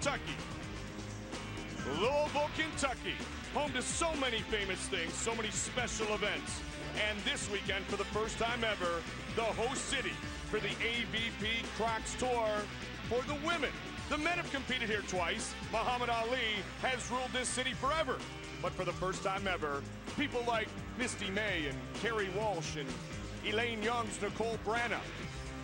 Kentucky. Louisville, Kentucky, home to so many famous things, so many special events. And this weekend, for the first time ever, the host city for the AVP Crocs Tour for the women. The men have competed here twice. Muhammad Ali has ruled this city forever. But for the first time ever, people like Misty May and Kerri Walsh and Elaine Young's Nicole Branagh,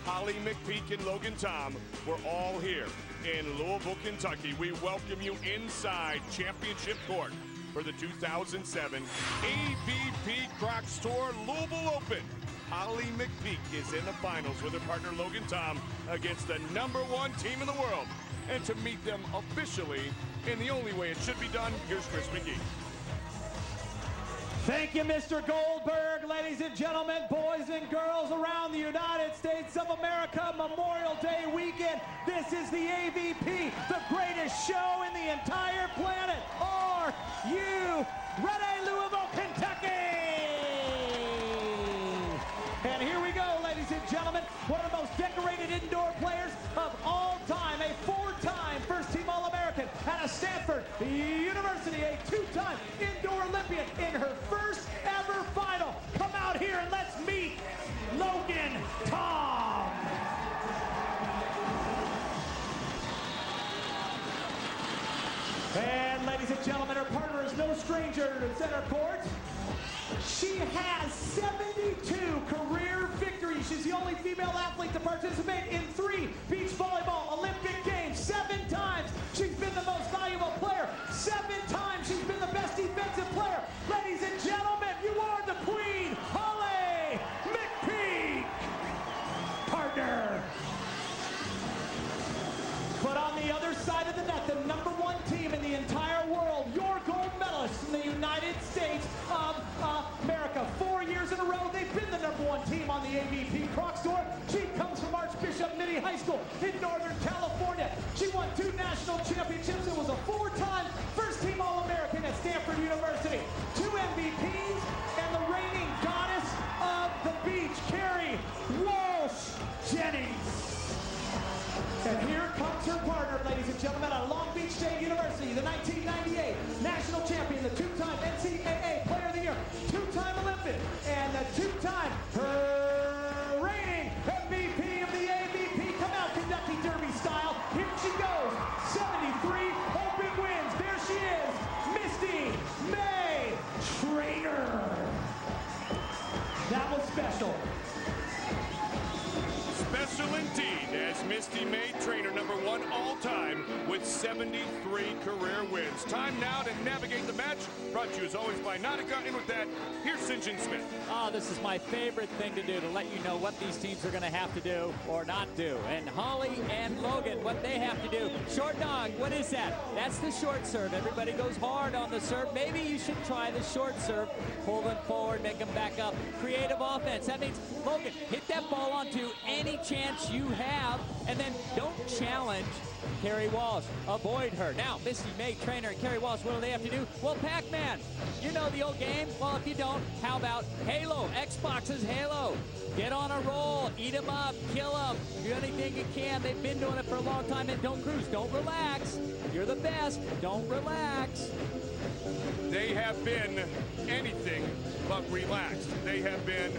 Walsh-May and Logan Tom were all here in Louisville, Kentucky. We welcome you inside Championship Court for the 2007 AVP Crocs Tour Louisville Open. Walsh-May is in the finals with her partner Logan Tom against the #1 team in the world. And to meet them officially in the only way it should be done, here's Chris McGee. Thank you, Mr. Goldberg. Ladies and gentlemen, boys and girls around the United States of America, Memorial Day weekend. This is the AVP, the greatest show in the entire planet. Are you ready, Louisville, Kentucky? And here we go, ladies and gentlemen. One of the most decorated indoor players of all time, a four-time first-team All-American out of Stanford University, a two-time indoor Olympian in her first ever final. Come out here and let's meet Logan Tom. And ladies and gentlemen, her partner is no stranger to center court. She has 72 career victories. She's the only female athlete to participate in 3 beach volleyball Olympic Games. 7 times she's been the most valuable player. 7 times she's been the best defensive player. Ladies and gentlemen, you are the queen, Walsh-May, partner. But on the other side of the net, the #1 team in the entire world, your gold medalists from the United States of America. 4 years in a row, they've been the #1 team on the AVP Crocs Tour. She comes from Archbishop Mini High School in Northern California. She won 2 national championships and was a 4-time first-team All-American at Stanford University. 2 MVPs and the reigning goddess of the beach, Kerri Walsh Jennings. And here comes her partner, ladies and gentlemen, out of Long Beach State University, the 1998 national champion, the 2-time NCAA Player of the Year, 2-time Olympic, and the 2-time reigning MVP of the AVP. Come out, Kentucky Derby style. Here she goes. 73 open wins. There she is, Misty May Trainer. That was special. Special indeed, as Misty May, trainer #1 all-time with 73 career wins. Time now to navigate the match, brought to you as always by Nautica. And with that, here's St. John Smith. Oh, this is my favorite thing to do, to let you know what these teams are going to have to do or not do. And Holly and Logan, what they have to do. Short dog, what is that? That's the short serve. Everybody goes hard on the serve. Maybe you should try the short serve. Pull them forward, make them back up. Creative offense. That means, Logan, hit that ball onto any chance you have, and then don't challenge Kerri Walsh. Avoid her. Now, Misty May, trainer, and Kerri Walsh, what do they have to do? Well, Pac-Man, you know the old game? Well, if you don't, how about Halo? Xbox's Halo. Get on a roll, eat them up, kill them, do anything you can. They've been doing it for a long time, and don't cruise, don't relax. You're the best, don't relax. They have been anything but relaxed. They have been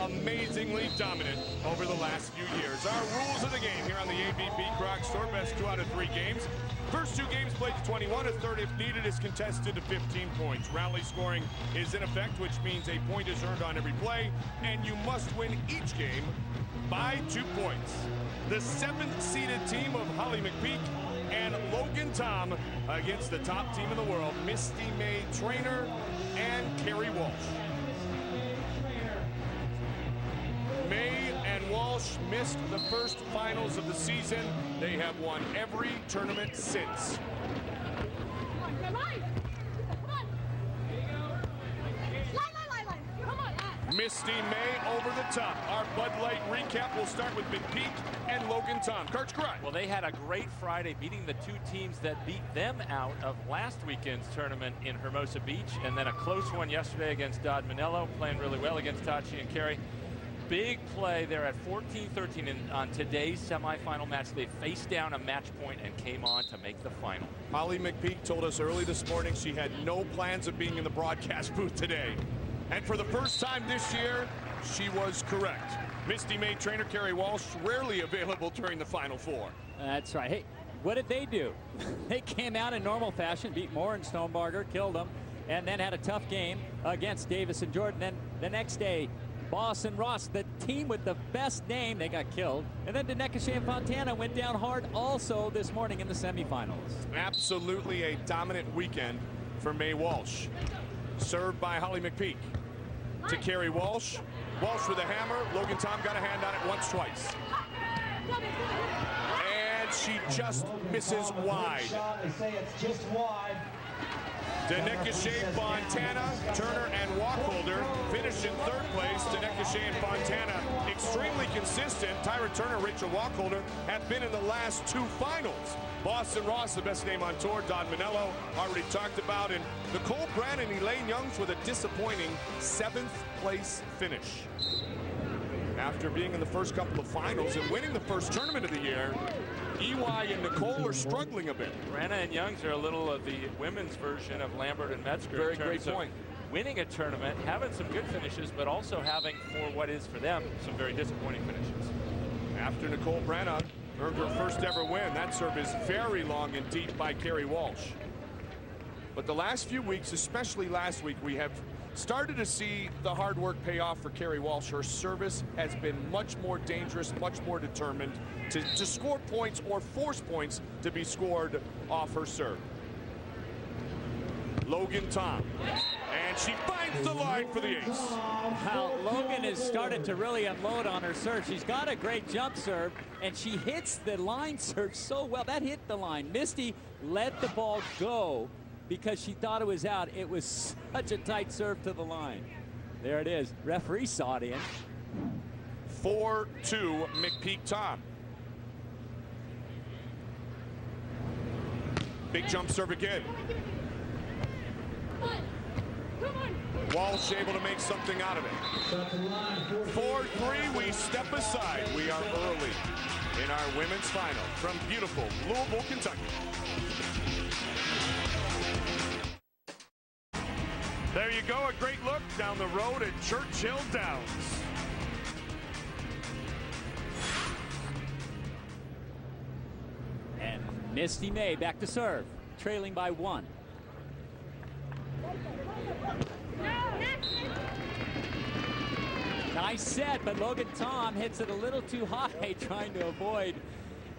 amazingly dominant over the last few years. Our rules of the game here on the AVP Crocs Tour: best 2 out of 3 games. First 2 games played to 21. A third, if needed, is contested to 15 points. Rally scoring is in effect, which means a point is earned on every play, and you must win each game by 2 points. The 7th-seeded team of Walsh-May and Logan Tom against the top team in the world, Misty May, trainer, and Kerri Walsh. May and Walsh missed the first finals of the season. They have won every tournament since. Misty May over the top. Our Bud Light recap will start with McPeak and Logan Tom. Coach Grant. Well, they had a great Friday beating the 2 teams that beat them out of last weekend's tournament in Hermosa Beach, and then a close one yesterday against Dodd Manello, playing really well against Tachi and Kerri. big play there at 14-13 on today's semifinal match. They faced down a match point and came on to make the final. Walsh-May told us early this morning she had no plans of being in the broadcast booth today. And for the first time this year, she was correct. Misty May trainer Kerri Walsh rarely available during the Final Four. That's right. Hey, what did they do? They came out in normal fashion, beat Moore and Stonebarger, killed them, and then had a tough game against Davis and Jordan. Then the next day, Boss and Ross, the team with the best name, they got killed. And then Denekashe and Fontana went down hard also this morning in the semifinals. Absolutely a dominant weekend for May Walsh. Served by Walsh-May to Kerri Walsh. Walsh with a hammer. Logan Tom got a hand on it once, twice. And she just misses wide. They say it's just wide. Denekashe, Fontana, Turner, and Wacholder finish in third place. Denekashe and Fontana extremely consistent. Tyra Turner, Rachel Wacholder have been in the last two finals. Boston Ross, the best name on tour. Don Manello, already talked about. And Nicole Brandt and Elaine Youngs with a disappointing 7th place finish. After being in the first couple of finals and winning the first tournament of the year, EY and Nicole are struggling a bit. Branna and Youngs are a little of the women's version of Lambert and Metzger. Very great point. Winning a tournament, having some good finishes, but also having, for what is for them, some very disappointing finishes. After Nicole Branna earned her first ever win, that serve is very long and deep by Kerri Walsh. But the last few weeks, especially last week, we have started to see the hard work pay off for Kerri Walsh. Her service has been much more dangerous, much more determined to score points or force points to be scored off her serve. Logan Tom, and she finds the line for the ace. Well, Logan has started to really unload on her serve. She's got a great jump serve, and she hits the line serve so well. That hit the line. Misty let the ball go because she thought it was out. It was such a tight serve to the line. There it is. Referee saw it in. 4-2 McPeak Tom. Big jump serve again. Walsh able to make something out of it. 4-3, we step aside. We are early in our women's final from beautiful Louisville, Kentucky. There you go, a great look down the road at Churchill Downs. And Misty May back to serve, trailing by 1. Nice set, but Logan Tom hits it a little too high, trying to avoid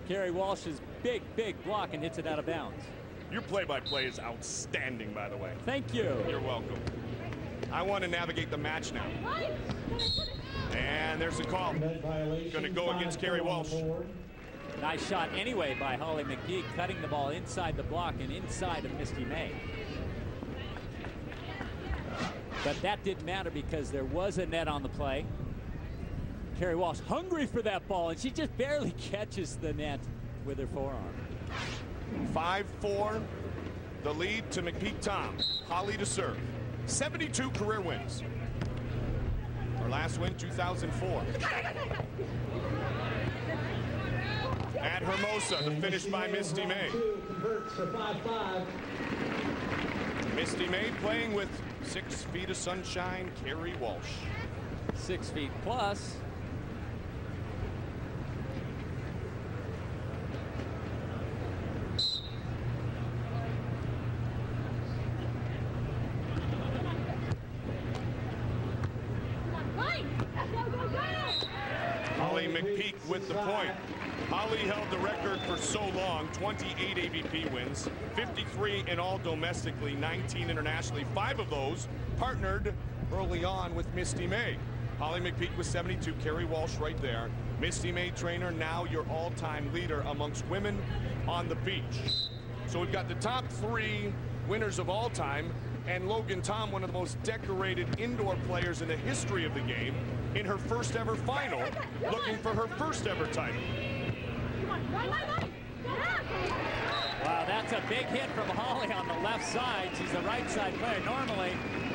Kerri Walsh's big block and hits it out of bounds. Your play-by-play is outstanding, by the way. Thank you. You're welcome. I want to navigate the match now. And there's a call. Going to go against Kerri Walsh. Nice shot anyway by Walsh-May, cutting the ball inside the block and inside of Misty May. But that didn't matter because there was a net on the play. Kerri Walsh hungry for that ball, and she just barely catches the net with her forearm. 5-4, the lead to McPeak Tom. Holly to serve. 72 career wins. Her last win, 2004. At Hermosa, the finish by Misty May. Misty May playing with 6 feet of sunshine, Kerri Walsh. 6 feet plus. Walsh-May with the point. Holly held the record for so long, 28 AVP wins, 53 in all domestically, 19 internationally. 5 of those partnered early on with Misty May. Walsh-May with 72, Kerri Walsh right there. Misty May trainer, now your all-time leader amongst women on the beach. So we've got the top 3 winners of all time, and Logan Tom, one of the most decorated indoor players in the history of the game, in her first ever final, looking for her first ever title. Wow, that's a big hit from Holly on the left side. She's a right side player. Normally,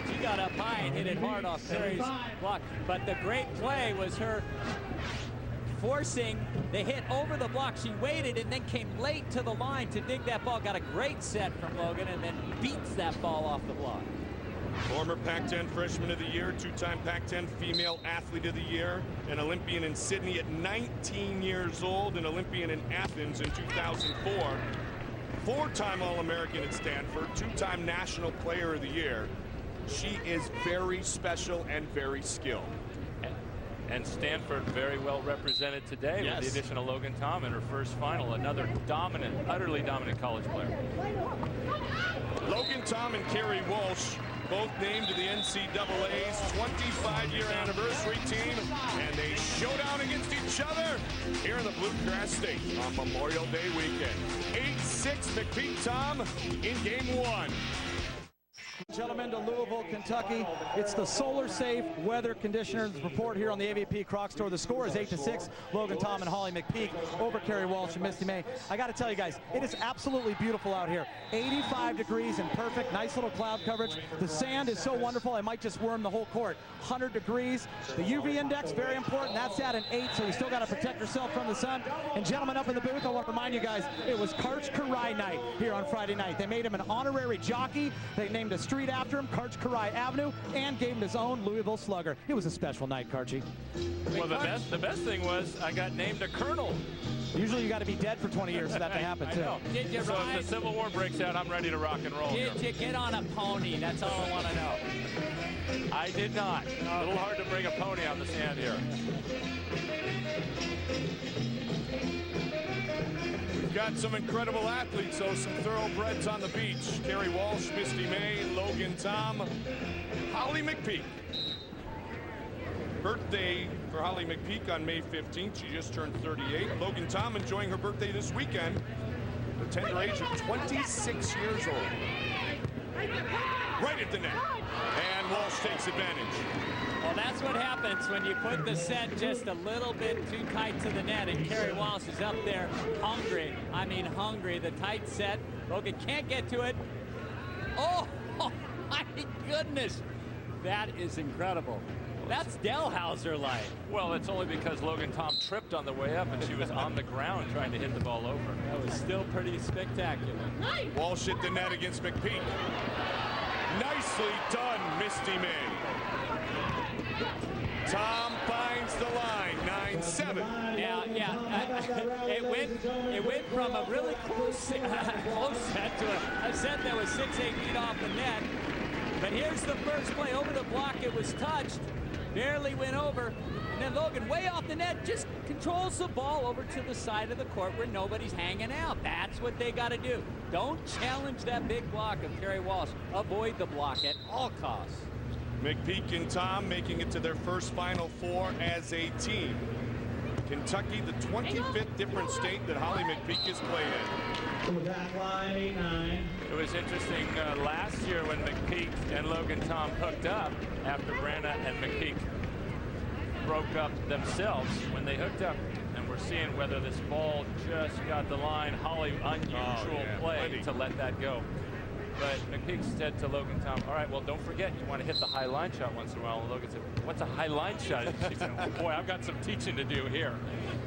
she's got up high and hit it hard off Kerri's block. But the great play was her forcing the hit over the block. She waited and then came late to the line to dig that ball. Got a great set from Logan and then beats that ball off the block. Former Pac-10 Freshman of the Year, two-time Pac-10 Female Athlete of the Year, an Olympian in Sydney at 19 years old, an Olympian in Athens in 2004, four-time All-American at Stanford, two-time National Player of the Year. She is very special and very skilled. And Stanford very well represented today with the addition of Logan Tom in her first final. Another dominant, utterly dominant college player. Logan Tom and Kerri Walsh both named to the NCAA's 25-year anniversary team, and they showdown against each other here in the Bluegrass State on Memorial Day weekend. 8-6 McPeak Tom in game one. Gentlemen, to Louisville, Kentucky. It's the Solar Safe Weather Conditioners report here on the AVP Crocs Tour. The score is 8-6. Logan Tom and Holly McPeak over Kerri Walsh and Misty May. I got to tell you guys, it is absolutely beautiful out here. 85 degrees and perfect. Nice little cloud coverage. The sand is so wonderful, I might just worm the whole court. 100 degrees. The UV index, very important. That's at an 8, so you still got to protect yourself from the sun. And gentlemen up in the booth, I want to remind you guys, it was Karch Kiraly night here on Friday night. They made him an honorary jockey. They named a street after him, Karch Kiraly Avenue, and gave him his own Louisville Slugger. It was a special night, Karchy. Well, the best thing was I got named a colonel. Usually you got to be dead for 20 years for that to happen, too. Did you So if the Civil War breaks out, I'm ready to rock and roll. Did you get on a pony? That's all I want to know. I did not. A little hard to bring a pony on the sand here. We've got some incredible athletes, so some thoroughbreds on the beach. Kerri Walsh, Misty May, Logan Tom, Holly McPeak. Birthday for Holly McPeak on May 15th. She just turned 38. Logan Tom enjoying her birthday this weekend. The tender age of 26 years old. Right at the net. And Walsh takes advantage. Well, that's what happens when you put the set just a little bit too tight to the net, and Kerri Walsh is up there hungry. I mean hungry. The tight set. Logan can't get to it. Oh, my goodness. That is incredible. That's Delhauser-like. Well, it's only because Logan Tom tripped on the way up and she was on the ground trying to hit the ball over. That was still pretty spectacular. Walsh hit the net against McPeak. Nicely done, Misty May. Tom finds the line, 9-7. Yeah. It went from a really close set to a set that was 6-8 feet off the net. But here's the first play over the block. It was touched, barely went over, and then Logan way off the net just controls the ball over to the side of the court where nobody's hanging out. That's what they got to do. Don't challenge that big block of Kerri Walsh. Avoid the block at all costs. McPeak and Tom making it to their first Final Four as a team. Kentucky, the 25th different state that Holly McPeak has played in. It was interesting last year when McPeak and Logan Tom hooked up after Branna and McPeak broke up themselves when they hooked up. And we're seeing whether this ball just got the line. Holly, unusual play to let that go. But McPeak said to Logan Tom, all right, well, don't forget, you want to hit the high line shot once in a while. And Logan said, what's a high line shot? And she said, oh, boy, I've got some teaching to do here.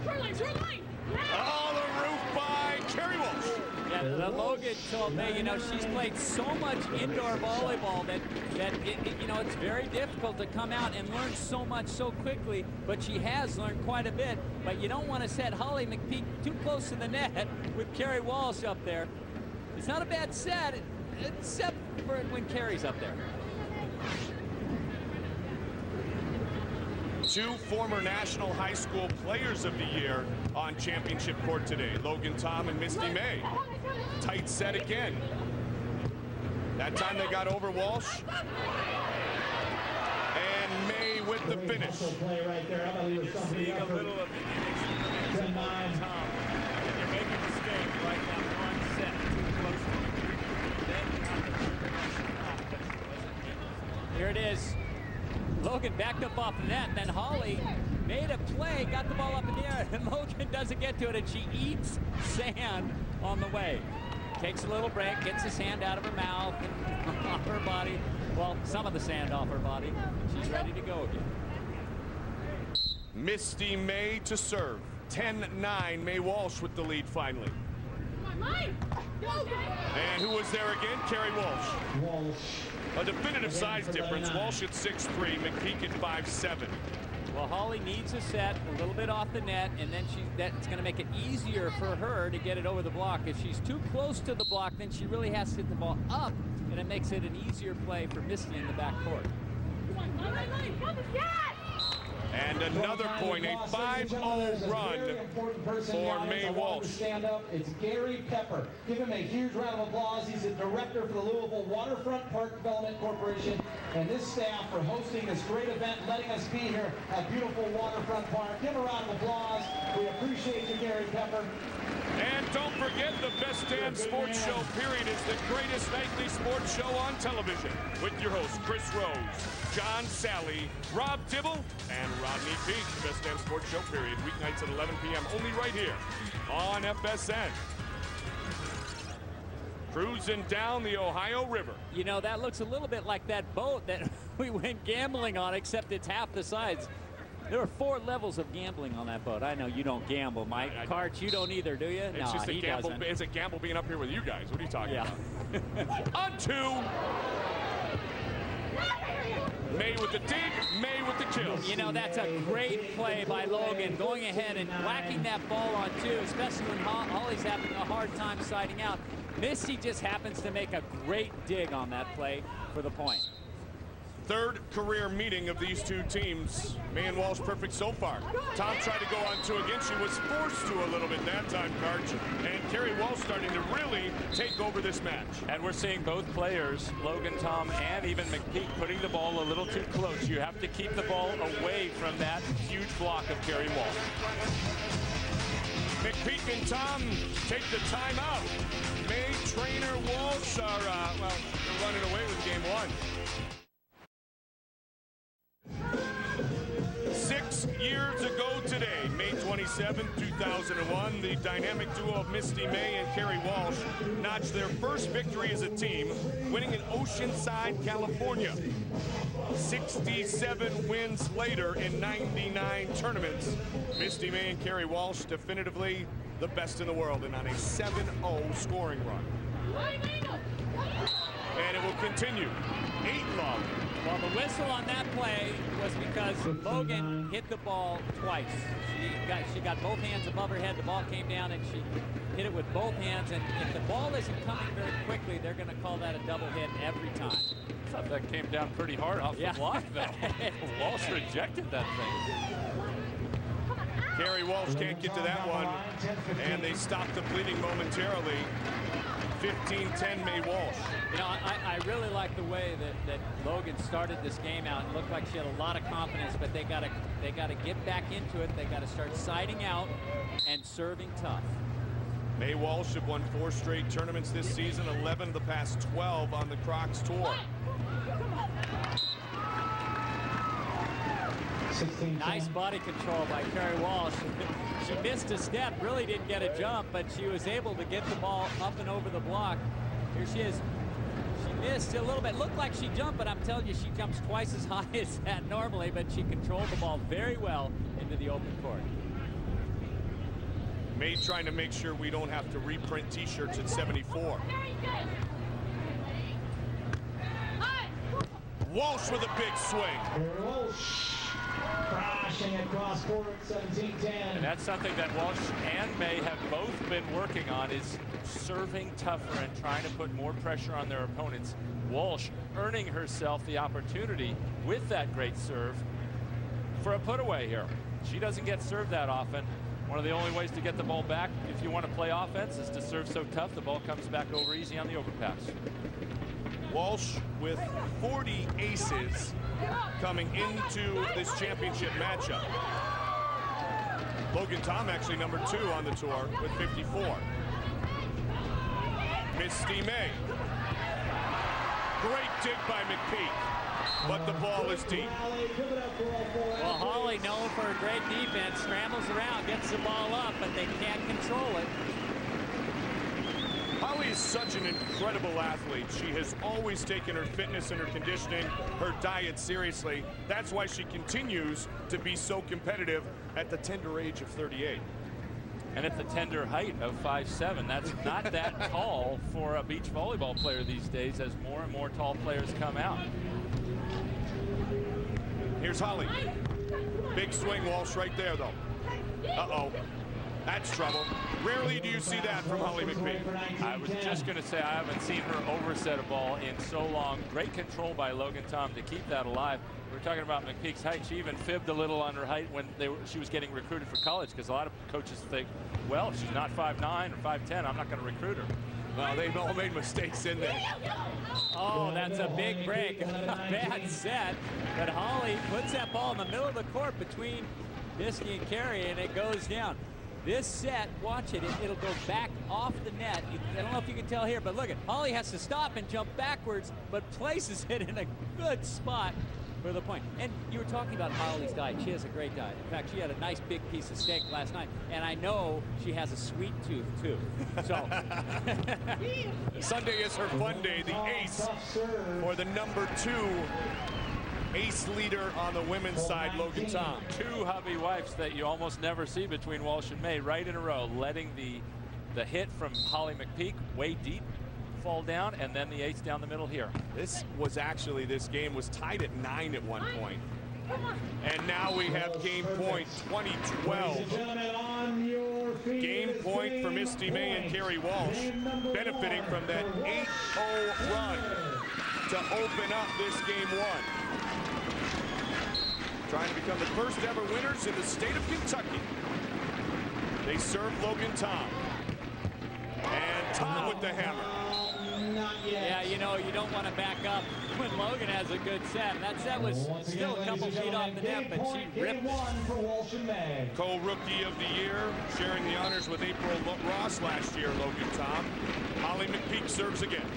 Oh, the roof by Kerri Walsh. Yeah, the Logan told me, you know, she's played so much indoor volleyball that you know, it's very difficult to come out and learn so much so quickly, but she has learned quite a bit. But you don't want to set Holly McPeak too close to the net with Kerri Walsh up there. It's not a bad set, except for when Kerri's up there. Two former National High School Players of the Year on championship court today. Logan Tom and Misty May. Tight set again. That time they got over Walsh. And May with the finish. You're seeing a little of the inexperience of Logan Tom. And you're making a mistake right now. One set too close to you. Then you have to figure out the Here it is. Logan backed up off the net, and then Holly made a play, got the ball up in the air, and Logan doesn't get to it, and she eats sand on the way. takes a little break, gets the sand out of her mouth and off her body. Well, some of the sand off her body. She's ready to go again. Misty May to serve. 10-9. May Walsh with the lead finally. And who was there again? Kerri Walsh. A definitive size difference. Walsh at 6'3", McPeak at 5'7". Well, Holly needs a set a little bit off the net, and then that's going to make it easier for her to get it over the block. If she's too close to the block, then she really has to hit the ball up, and it makes it an easier play for Misty in the backcourt. And another point, a 5-0 run for May Walsh. Stand up. It's Gary Pepper. Give him a huge round of applause. He's the director for the Louisville Waterfront Park Development Corporation and this staff for hosting this great event, letting us be here at beautiful Waterfront Park. Give a round of applause. We appreciate you, Gary Pepper. And don't forget, the best damn sports show, period, is the greatest nightly sports show on television with your hosts, Chris Rose, John Sally, Rob Dibble, and Rodney Peak. The best damn sports show, period, weeknights at 11 p.m. only right here on FSN. Cruising down the Ohio River. You know, that looks a little bit like that boat that we went gambling on, except it's half the size. There are 4 levels of gambling on that boat. I know you don't gamble, Mike. Karch, you don't either, do you? It's just a gamble. It's a gamble being up here with you guys. What are you talking about? On 2. May with the dig, May with the kill. You know, that's a great play by Logan, going ahead and whacking that ball on 2, especially when Holly's having a hard time siding out. Misty just happens to make a great dig on that play for the point. Third career meeting of these two teams. May and Walsh perfect so far. Tom tried to go on 2 again. She was forced to a little bit that time, Karch. And Kerri Walsh starting to really take over this match. And we're seeing both players, Logan, Tom, and even McPeak, putting the ball a little too close. You have to keep the ball away from that huge block of Kerri Walsh. McPeak and Tom take the time out. May, Trainer, Walsh are, well, they're running away with game 1. 6 years ago today, May 27, 2001, the dynamic duo of Misty May and Kerri Walsh notched their first victory as a team, winning in Oceanside, California. 67 wins later in 99 tournaments, Misty May and Kerri Walsh definitively the best in the world and on a 7-0 scoring run. And it will continue. 8-love. Well, the whistle on that play was because Logan hit the ball twice. She got both hands above her head. The ball came down, and she hit it with both hands. And if the ball isn't coming very quickly, they're going to call that a double hit every time. I thought that came down pretty hard off the block, though. Walsh rejected that thing. Kerri Walsh can't get to that one, and they stop the bleeding momentarily. 15-10 May Walsh. You know, I really like the way that Logan started this game out. It looked like she had a lot of confidence, but they gotta get back into it. They gotta start siding out and serving tough. May Walsh have won 4 straight tournaments this season, 11 of the past 12 on the Crocs Tour. Nice body control by Kerri Walsh. She missed a step, really didn't get a jump, but she was able to get the ball up and over the block. Here she is. She missed a little bit. Looked like she jumped, but I'm telling you, she jumps twice as high as that normally, but she controlled the ball very well into the open court. May trying to make sure we don't have to reprint t-shirts at 74. Walsh with a big swing. Walsh crashing across court, 17-10. And that's something that Walsh and May have both been working on, is serving tougher and trying to put more pressure on their opponents. Walsh earning herself the opportunity with that great serve for a put-away here. She doesn't get served that often. One of the only ways to get the ball back, if you want to play offense, is to serve so tough the ball comes back over easy on the overpass. Walsh with 40 aces coming into this championship matchup. Logan Tom actually number 2 on the tour with 54. Misty May. Great dig by McPeak, but the ball is deep. Well, Holly, known for a great defense, scrambles around, gets the ball up, but they can't control it. Holly is such an incredible athlete. She has always taken her fitness and her conditioning, her diet seriously. That's why she continues to be so competitive at the tender age of 38. And at the tender height of 5'7", that's not that tall for a beach volleyball player these days, as more and more tall players come out. Here's Holly. Big swing, Walsh right there, though. Uh-oh. That's trouble. Rarely do you see that from Walsh-May. I was just going to say, I haven't seen her overset a ball in so long. Great control by Logan Tom to keep that alive. We're talking about McPeak's height. She even fibbed a little on her height when she was getting recruited for college, because a lot of coaches think, well, if she's not 5'9" or 5'10", I'm not going to recruit her. Well, they've all made mistakes in there. Oh, that's a big break. A bad set. But Holly puts that ball in the middle of the court between Misty and Kerri, and it goes down. This set, watch it, it'll go back off the net. I don't know if you can tell here, but look at Holly has to stop and jump backwards, but places it in a good spot for the point. And you were talking about Holly's diet. She has a great diet. In fact, she had a nice big piece of steak last night, and I know she has a sweet tooth too. So Sunday is her fun day, the ace for the #2 ace leader on the women's side, Logan Tom. Two hubby wives that you almost never see between Walsh and May, right in a row, letting the hit from Walsh-McPeak way deep fall down, and then the ace down the middle here. This game was tied at 9 at one point. And now we have game point 2012. Game point for Misty May and Kerri Walsh, benefiting from that 8-0 run to open up this game 1. Trying to become the first ever winners in the state of Kentucky. They serve Logan Tom. And Tom with the hammer. Yeah, you know, you don't want to back up when Logan has a good set. That set was still a couple feet off the net, but she ripped it. Co-rookie of the year, sharing the honors with April Ross last year, Logan Tom. Walsh-McPeak serves again.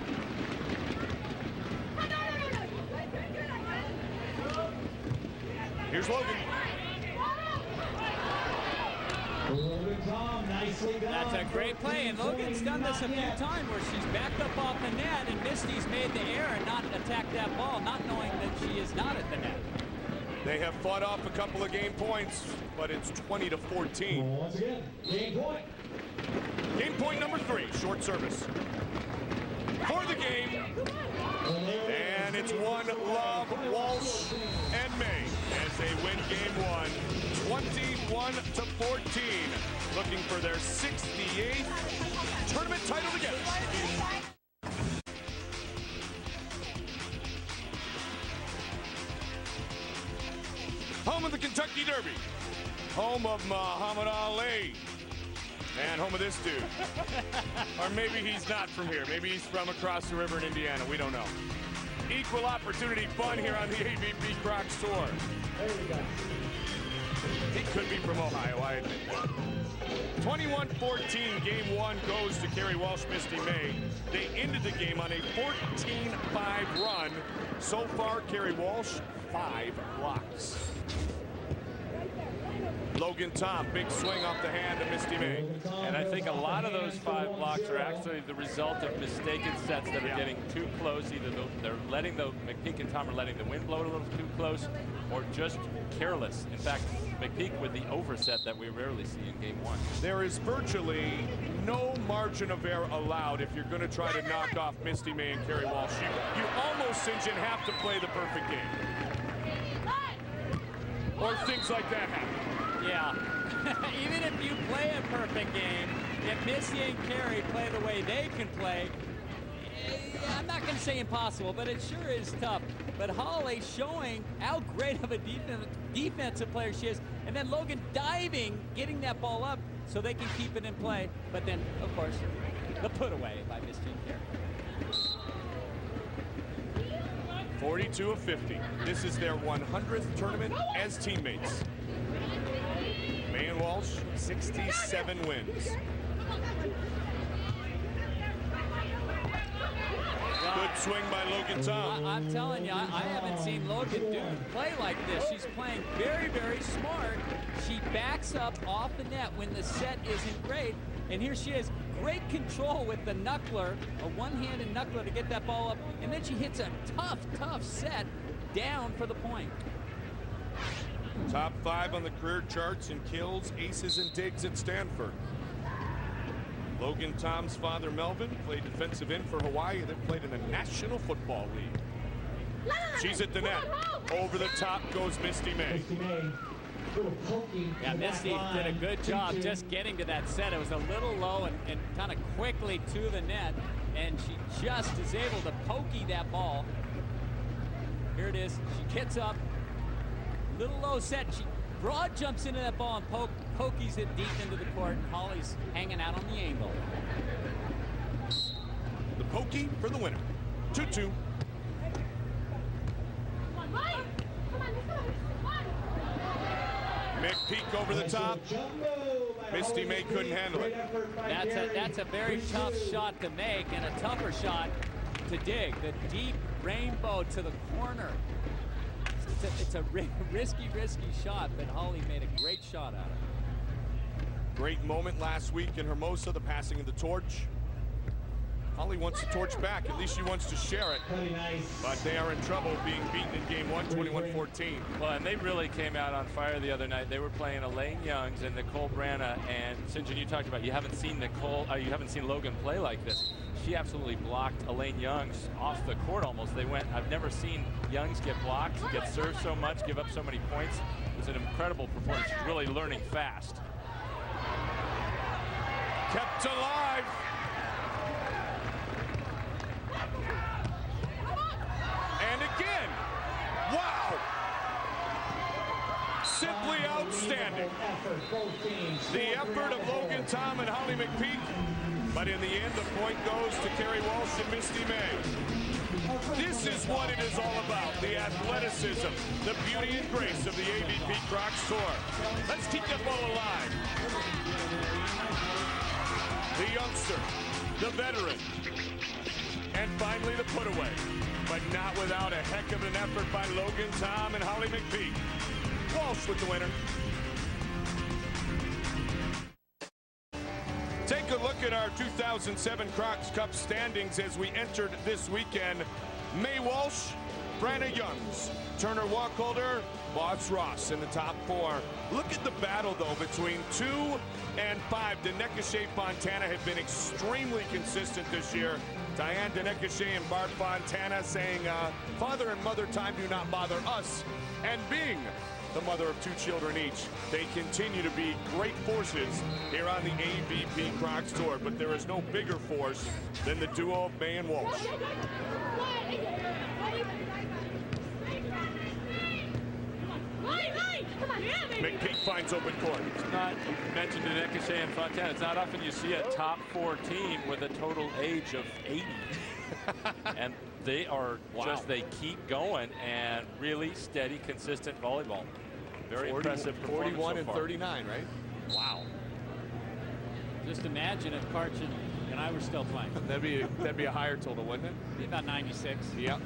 Here's Logan. That's a great play, and Logan's done this a few times where she's backed up off the net, and Misty's made the error and not attacked that ball, not knowing that she is not at the net. They have fought off a couple of game points, but it's 20-14. Once again, game point. Game point #3, short service. For the game, and it's one love, Walsh and May, as they win game 1, 21-14, looking for their 68th tournament title together. Home of the Kentucky Derby, home of Muhammad Ali, and home of this dude. Or maybe he's not from here. Maybe he's from across the river in Indiana. We don't know. Equal opportunity fun here on the AVP Crocs Tour. There you go. He could be from Ohio, I admit that. 21-14, game 1 goes to Kerri Walsh, Misty May. They ended the game on a 14-5 run. So far, Kerri Walsh, 5 blocks. Logan Tom, big swing off the hand of Misty May. And I think a lot of those 5 blocks are actually the result of mistaken sets that are getting too close. Either they're letting McPeak and Tom are letting the wind blow it a little too close, or just careless. In fact, McPeak with the overset that we rarely see in game 1. There is virtually no margin of error allowed if you're going to try to knock off Misty May and Kerri Walsh. You almost, St. John, have to play the perfect game. Or things like that happen. Yeah. Even if you play a perfect game, if Misty and Kerri play the way they can play, I'm not going to say impossible, but it sure is tough. But Holly showing how great of a defensive player she is, and then Logan diving, getting that ball up so they can keep it in play. But then, of course, the put away by Misty and Kerri. 42 of 50. This is their 100th tournament as teammates. May and Walsh, 67 wins. Good swing by Logan Tom. I'm telling you, I haven't seen Logan play like this. She's playing very, very smart. She backs up off the net when the set isn't great. And here she is, great control with the knuckler, a one-handed knuckler to get that ball up, and then she hits a tough set down for the point. Top 5 on the career charts in kills, aces, and digs at Stanford. Logan Tom's father, Melvin, played defensive end for Hawaii and then played in the National Football League. She's at the net. Over the top goes Misty May. Yeah, Misty did a good job just getting to that set. It was a little low and kind of quickly to the net, and she just is able to pokey that ball. Here it is. She gets up, little low set. She broad jumps into that ball and pokies it deep into the court. Holly's hanging out on the angle. The pokey for the winner. 2-2. McPeak over the top. Misty May couldn't handle it. That's a very tough shot to make and a tougher shot to dig. The deep rainbow to the corner. It's a risky shot, but Holly made a great shot out of it. Great moment last week in Hermosa, the passing of the torch. Holly wants the torch back. At least she wants to share it. But they are in trouble being beaten in game 1, 21-14. Well, and they really came out on fire the other night. They were playing Elaine Youngs and Nicole Branna. And St. John, you talked about you haven't seen Logan play like this. She absolutely blocked Elaine Youngs off the court almost. I've never seen Youngs get blocked, get served so much, give up so many points. It was an incredible performance. She's really learning fast. Kept alive. And again, wow! Simply outstanding. The effort of Logan Tom and Holly McPeak, but in the end, the point goes to Kerri Walsh and Misty May. This is what it is all about, the athleticism, the beauty and grace of the AVP Crocs Tour. Let's keep that ball alive. The youngster, the veteran, and finally the putaway. But not without a heck of an effort by Logan Tom and Holly McPeak. Walsh with the winner. Take a look at our 2007 Crocs Cup standings as we entered this weekend. May Walsh, Branna Youngs, Turner Wacholder, Boss Ross in the top 4. Look at the battle, though, between 2 and 5. Denekashe Fontana have been extremely consistent this year. Diane Denekashe and Barb Fontana saying, father and mother time do not bother us. And being the mother of 2 children each, they continue to be great forces here on the AVP Crocs Tour. But there is no bigger force than the duo of May and Walsh. McPeak finds open court. It's not, you mentioned Denekashe and Fontana. It's not often you see a top 4 team with a total age of 80. And they are just, they keep going and really steady, consistent volleyball. Very impressive performance 41 so and far. 39, right? Wow. Just imagine if Karchin and I were still playing. That'd be a higher total, wouldn't it? Be about 96. Yep.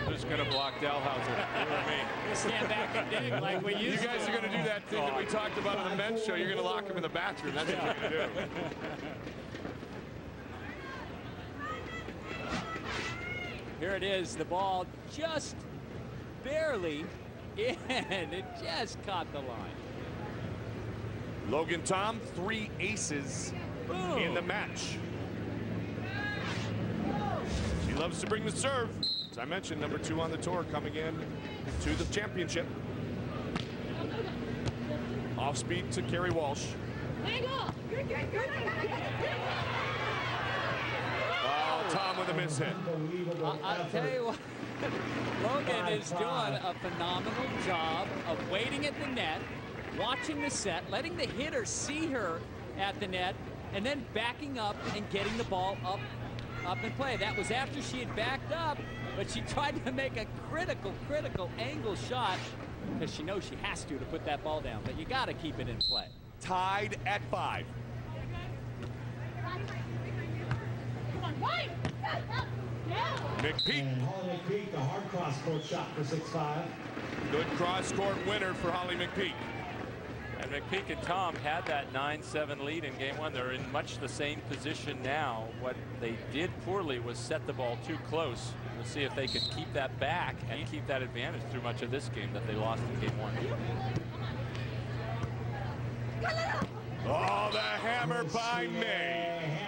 Who's going to block Dalhouser? You or me? We stand back and dig like we used to. You guys are going to do that thing that we talked about on the men's show. You're going to lock him in the bathroom. That's what you're going to do. Here it is. The ball just barely in. It just caught the line. Logan Tom, 3 aces in the match. She loves to bring the serve. As I mentioned, number 2 on the tour coming in to the championship. Off speed to Kerri Walsh. Oh, Tom with a miss hit. I'll tell you what, Logan is doing a phenomenal job of waiting at the net, watching the set, letting the hitter see her at the net, and then backing up and getting the ball up in play. That was after she had backed up, but she tried to make a critical angle shot because she knows she has to put that ball down, but you got to keep it in play. Tied at 5. McPeak. Holly McPeak, a hard cross-court shot for 6-5. Good cross-court winner for Holly McPeak. And And McPeak and Tom had that 9-7 lead in game one. They're in much the same position now. What they did poorly was set the ball too close. We'll see if they can keep that back and keep that advantage through much of this game that they lost in game one. Oh, the hammer by May.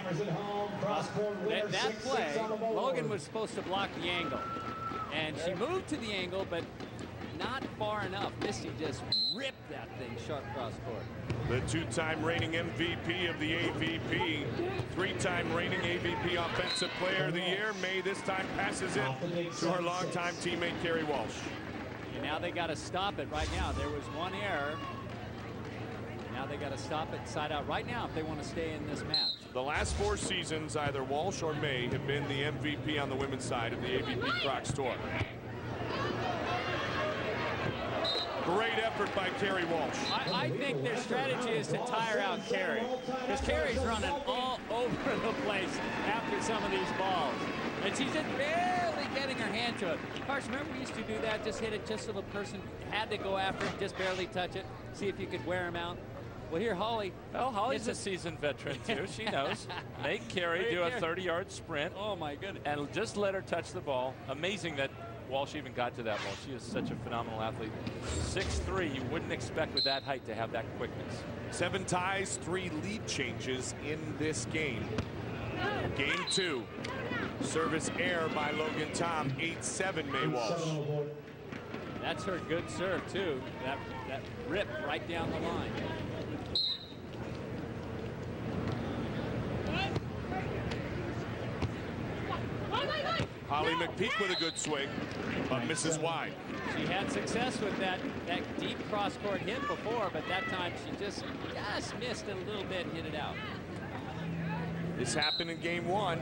That play, Logan was supposed to block the angle. And she moved to the angle, but not far enough. Misty just ripped that thing sharp cross court. The two-time reigning MVP of the AVP, three-time reigning AVP Offensive Player of the Year. May this time passes it to her longtime teammate Kerri Walsh. And now they got to stop it right now. There was one error. Now they got to stop it side out right now if they want to stay in this match. The last 4 seasons, either Walsh or May have been the MVP on the women's side of the AVP Crocs Tour. Great effort by Kerri Walsh. I think their strategy is to tire out Kerri, because Kerri's running all over the place after some of these balls. And she's just barely getting her hand to it. Harsh, remember we used to do that, just hit it just so the person had to go after it, just barely touch it, see if you could wear him out. Well, here, Holly. Well, Holly's a seasoned veteran, too. She knows. Make Kerri do a 30-yard sprint. Oh, my goodness. And just let her touch the ball. Amazing that Walsh even got to that ball. She is such a phenomenal athlete. 6'3", you wouldn't expect with that height to have that quickness. 7 ties, 3 lead changes in this game. Game 2. Service error by Logan Tom. 8-7 May Walsh. That's her good serve, too. That rip right down the line. Molly-McPeak with a good swing, but misses wide. She had success with that deep cross-court hit before, but that time she just missed it a little bit and hit it out. This happened in game 1.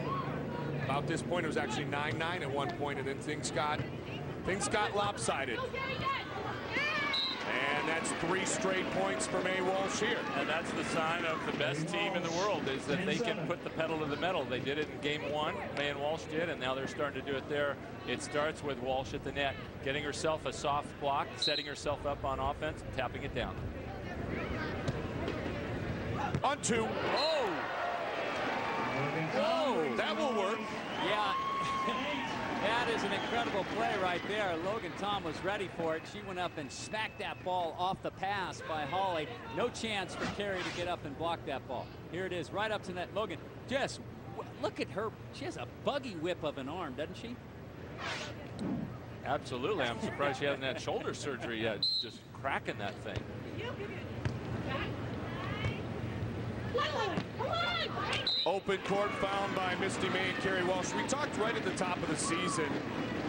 About this point, it was actually 9-9 at one point, and then things got lopsided. And that's 3 straight points for May Walsh here. And that's the sign of the best team in the world, is that they can put the pedal to the metal. They did it in game 1, May and Walsh did, and now they're starting to do it there. It starts with Walsh at the net, getting herself a soft block, setting herself up on offense, and tapping it down. On 2. Oh! Whoa! That will work. Yeah. That is an incredible play right there. Logan Tom was ready for it. She went up and smacked that ball off the pass by Holly. No chance for Kerri to get up and block that ball. Here it is, right up to net. Logan, just look at her. She has a buggy whip of an arm, doesn't she? Absolutely. I'm surprised she hasn't had shoulder surgery yet. Just cracking that thing. Open court found by Misty May and Kerri Walsh. We talked right at the top of the season,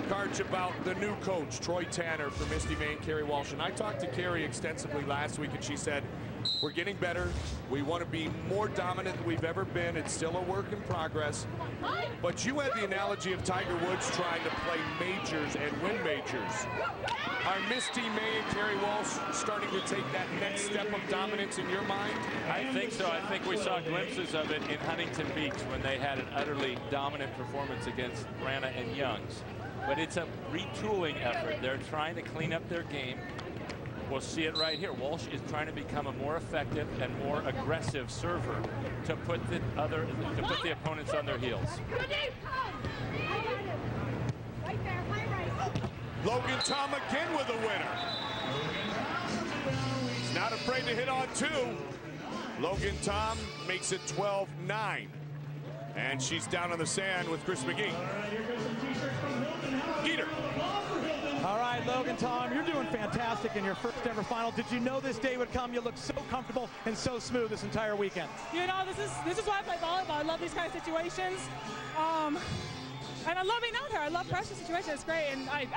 Karch, about the new coach, Troy Tanner, for Misty May and Kerri Walsh. And I talked to Kerri extensively last week, and she said, we're getting better. We want to be more dominant than we've ever been. It's still a work in progress. But you had the analogy of Tiger Woods trying to play majors and win majors. Are Misty May and Kerri Walsh starting to take that next step of dominance in your mind? I think so. I think we saw glimpses of it in Huntington Beach when they had an utterly dominant performance against Brana and Youngs. But it's a retooling effort. They're trying to clean up their game. We'll see it right here. Walsh is trying to become a more effective and more aggressive server to put the opponents on their heels. Logan Tom again with a winner. He's not afraid to hit on 2. Logan Tom makes it 12-9. And she's down on the sand with Chris McGee. Geeter. All right, Logan Tom, you're doing fantastic in your first ever final. Did you know this day would come? You look so comfortable and so smooth this entire weekend. You know, this is why I play volleyball. I love these kind of situations. And I love being out here. I love pressure situations. It's great. And I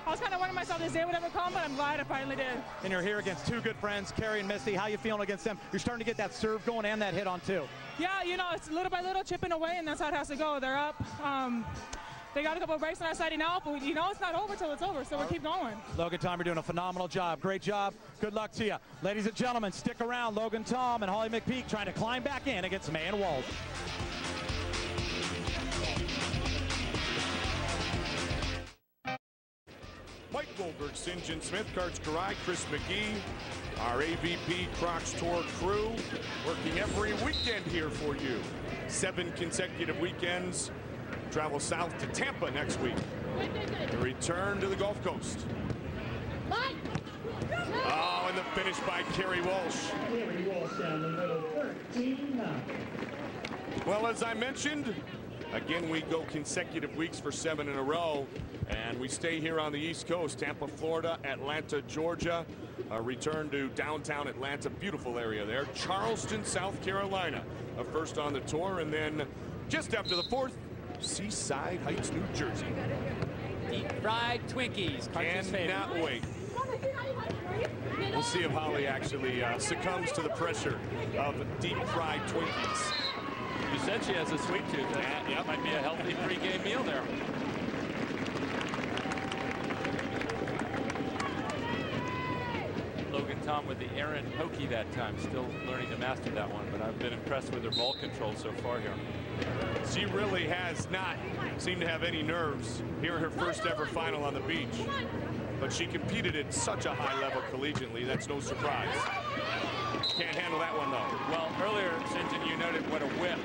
was kind of wondering myself this day would ever come, but I'm glad it finally did. And you're here against 2 good friends, Kerri and Misty. How you feeling against them? You're starting to get that serve going and that hit on 2. Yeah, you know, it's little by little chipping away, and that's how it has to go. They're up. They got a couple of breaks on our side now, but you know it's not over till it's over, so we'll keep going. Logan Tom, you're doing a phenomenal job. Great job. Good luck to you. Ladies and gentlemen, stick around. Logan Tom and Holly McPeak trying to climb back in against May and Walsh. Mike Goldberg, St. John Smith, Karts Karai, Chris McGee, our AVP Crocs Tour crew, working every weekend here for you. 7 consecutive weekends. Travel south to Tampa next week. The return to the Gulf Coast. Oh, and the finish by Kerri Walsh. Kerri Walsh down the middle, 13-9. Well, as I mentioned, again, we go consecutive weeks for 7 in a row, and we stay here on the East Coast. Tampa, Florida, Atlanta, Georgia. A return to downtown Atlanta, beautiful area there. Charleston, South Carolina, a first on the tour, and then just after the 4th, Seaside Heights, New Jersey. Deep fried Twinkies. Cannot wait. We'll see if Holly actually succumbs to the pressure of deep fried Twinkies. You said she has a sweet tooth. That might be a healthy pre-game meal there. Logan Tom with the errant hokey that time. Still learning to master that one, but I've been impressed with her ball control so far here. She really has not seemed to have any nerves here in her first ever final on the beach. But she competed at such a high level collegiately, that's no surprise. Can't handle that one, though. Well, earlier, St. John, you noted what a whip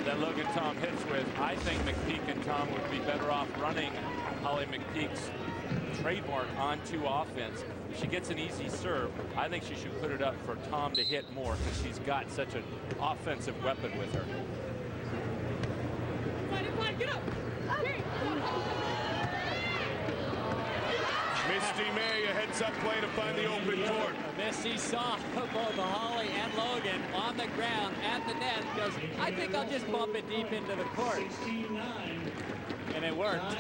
that Logan Tom hits with. I think McPeak and Tom would be better off running Holly McPeak's trademark onto offense. If she gets an easy serve, I think she should put it up for Tom to hit more because she's got such an offensive weapon with her. Get up. Misty May, a heads-up play to find the open court. Misty saw both Holly and Logan on the ground at the net. Goes, I think I'll just bump it deep into the court. And it worked.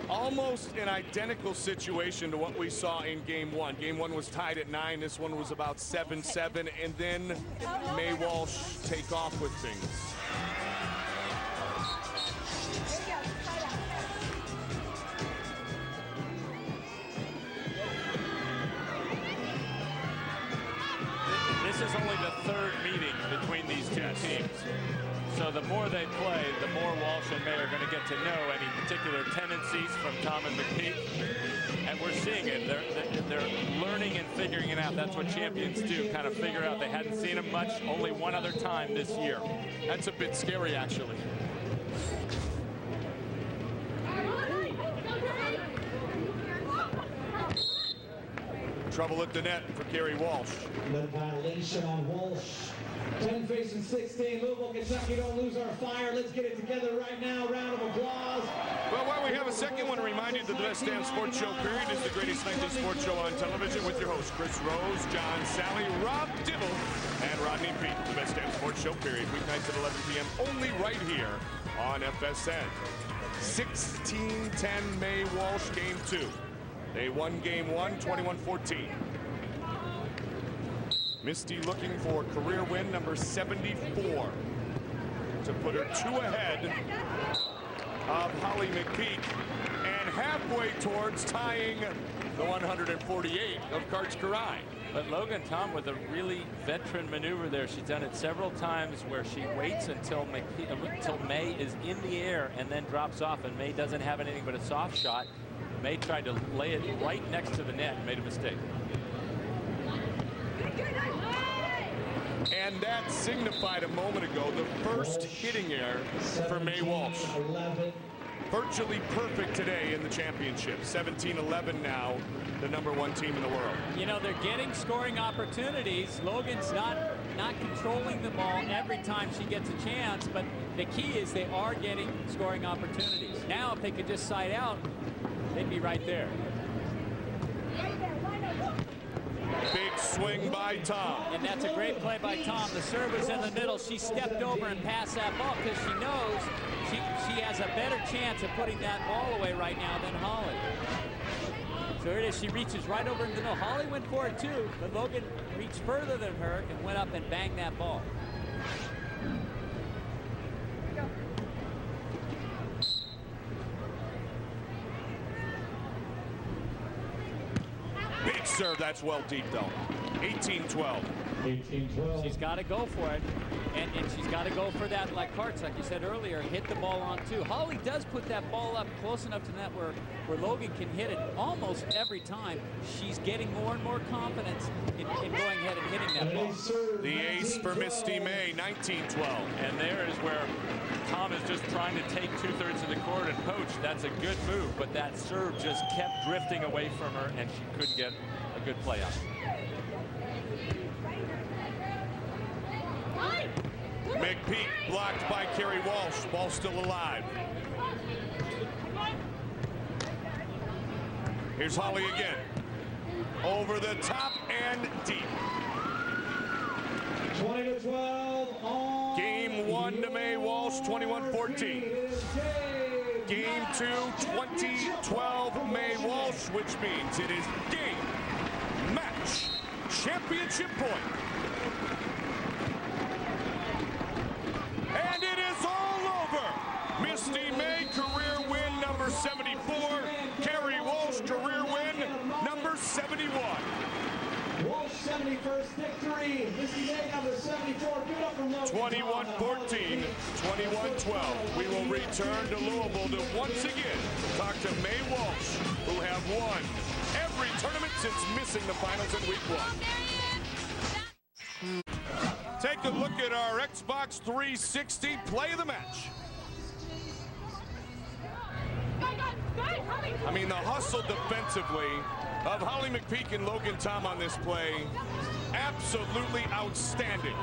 Almost an identical situation to what we saw in game 1. Game 1 was tied at 9. This one was about 7-7. And then May Walsh take off with things. This is only the 3rd meeting between these two teams. So the more they play, the more Walsh and May are going to get to know any particular tendencies from Tom and McPeak. And we're seeing it. They're learning and figuring it out. That's what champions do, kind of figure out. They hadn't seen him much, only one other time this year. That's a bit scary, actually. Trouble at the net for Kerri Walsh. Another violation on Walsh. 10 facing 16. Louisville, Kentucky, don't lose our fire. Let's get it together right now. Round of applause. Well, while we have a second one, remind you that the Best Damn Sports Show period is the greatest nightly sports show on television with your hosts Chris Rose, John Sally, Rob Dibble, and Rodney Peete. The Best Damn Sports Show period, weeknights at 11 p.m. only right here on FSN. 16-10 May Walsh game 2. They won game 1, 21-14. Misty looking for career win number 74 to put her 2 ahead of Holly McPeak and halfway towards tying the 148 of Karts Karai. But Logan Tom with a really veteran maneuver there. She's done it several times where she waits until May is in the air and then drops off, and May doesn't have anything but a soft shot. May tried to lay it right next to the net and made a mistake. And that signified a moment ago the first hitting error for May Walsh. Virtually perfect today in the championship. 17-11 now, the #1 team in the world. You know, they're getting scoring opportunities. Logan's not controlling the ball every time she gets a chance, but the key is they are getting scoring opportunities. Now, if they could just side out, they'd be right there. Big swing by Tom. And that's a great play by Tom. The serve was in the middle. She stepped over and passed that ball because she knows she has a better chance of putting that ball away right now than Holly. So here it is. She reaches right over into the middle. Holly went for it too, but Logan reached further than her and went up and banged that ball. Big serve. That's well deep, though. 18-12. She's got to go for it, and she's got to go for that, like Karts, like you said earlier, hit the ball on two. Holly does put that ball up close enough to net where Logan can hit it almost every time. She's getting more and more confidence in going ahead and hitting that ball. The ace for Misty May, 19-12. And there is where Tom is just trying to take 2/3 of the court and poach. That's a good move, but that serve just kept drifting away from her, and she couldn't get a good play on it. McPeak blocked by Kerri Walsh. Ball still alive. Here's Holly again. Over the top and deep. 20-12 on. Game 1 to May Walsh, 21-14. Game 2, 20-12 May Walsh, which means it is game, match, championship point. And it is all over. Misty May, career win number 74. Kerri Walsh, career win number 71. Walsh 71st victory. Misty May number 74. Give it up from Logan. 21-14, 21-12. We will return to Louisville to once again talk to May Walsh, who have won every tournament since missing the finals in week 1. Take a look at our Xbox 360 play of the match. I mean, the hustle defensively of Holly McPeak and Logan Tom on this play, absolutely outstanding.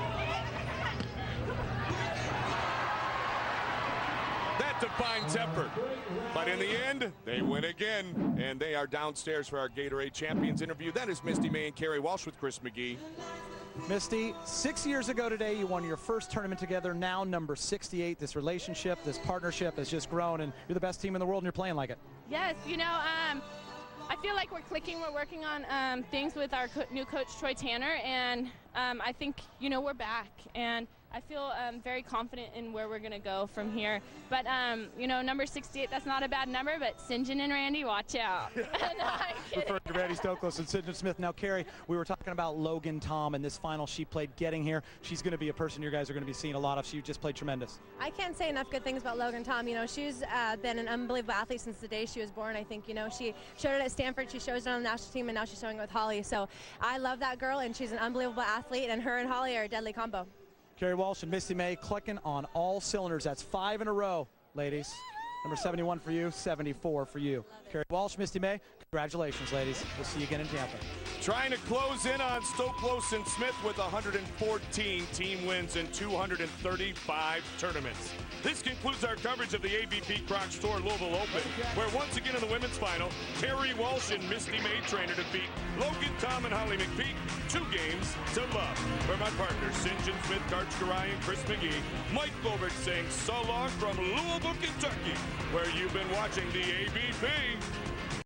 That defines effort. But in the end, they win again, and they are downstairs for our Gatorade Champions interview. That is Misty May and Kerri Walsh with Chris McGee. Misty, 6 years ago today, you won your first tournament together, now number 68. This relationship, this partnership has just grown, and you're the best team in the world, and you're playing like it. Yes, you know, I feel like we're clicking. We're working on things with our new coach, Troy Tanner, and I think, you know, we're back. And I feel very confident in where we're going to go from here. But, you know, number 68, that's not a bad number, but St. John and Randy, watch out. No, I'm kidding. Referring to Randy Stokos and St. John Smith. Now, Kerri, we were talking about Logan Tom and this final she played getting here. She's going to be a person you guys are going to be seeing a lot of. She just played tremendous. I can't say enough good things about Logan Tom. You know, she's been an unbelievable athlete since the day she was born. I think, you know, she showed it at Stanford, she shows it on the national team, and now she's showing it with Holly. So I love that girl, and she's an unbelievable athlete, and her and Holly are a deadly combo. Kerri Walsh and Misty May clicking on all cylinders. That's 5 in a row, ladies. Number 71 for you, 74 for you. Kerri Walsh, Misty May, congratulations, ladies. We'll see you again in Tampa. Trying to close in on Stokos and Smith with 114 team wins in 235 tournaments. This concludes our coverage of the AVP Crocs Tour Louisville Open, where once again in the women's final, Kerri Walsh and Misty May trainer defeat Logan Tom and Holly McPeak 2 games to love. For my partners, St. John Smith, Karts Garai, and Chris McGee, Mike Gilbert saying so long from Louisville, Kentucky, where you've been watching the AVP